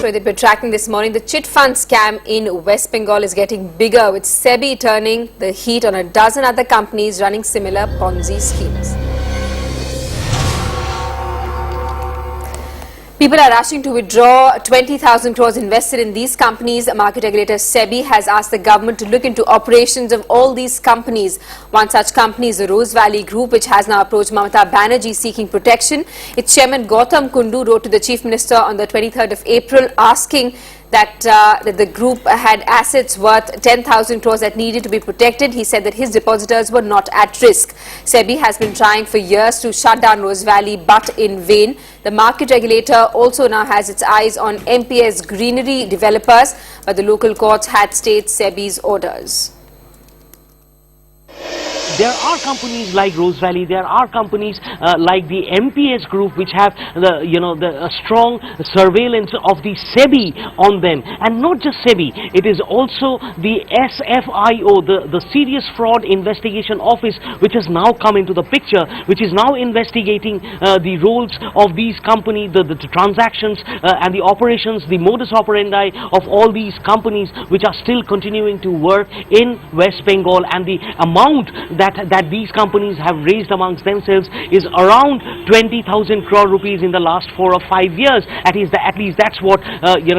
story that we're tracking this morning. The chit fund scam in West Bengal is getting bigger, with SEBI turning the heat on a dozen other companies running similar Ponzi schemes. People are rushing to withdraw 20,000 crores invested in these companies. Market regulator SEBI has asked the government to look into operations of all these companies. One such company is the Rose Valley Group, which has now approached Mamata Banerjee seeking protection. Its chairman Gautam Kundu wrote to the Chief Minister on the 23rd of April asking that the group had assets worth 10,000 crores that needed to be protected. He said that his depositors were not at risk. SEBI has been trying for years to shut down Rose Valley, but in vain. The market regulator also now has its eyes on MPS Greenery developers, but the local courts had stayed SEBI's orders. There are companies like Rose Valley, there are companies like the MPS Group, which have the strong surveillance of the SEBI on them. And not just SEBI, it is also the SFIO, the Serious Fraud Investigation Office, which has now come into the picture, which is now investigating the roles of these companies, the transactions and the operations, the modus operandi of all these companies which are still continuing to work in West Bengal, and the amount that these companies have raised amongst themselves is around 20,000 crore rupees in the last 4 or 5 years. At least that's what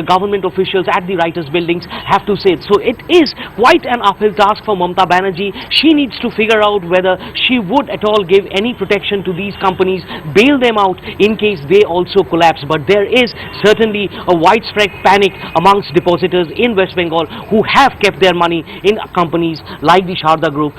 government officials at the writers' buildings have to say. So it is quite an uphill task for Mamata Banerjee. She needs to figure out whether she would at all give any protection to these companies, bail them out in case they also collapse. But there is certainly a widespread panic amongst depositors in West Bengal who have kept their money in companies like the Sharda Group.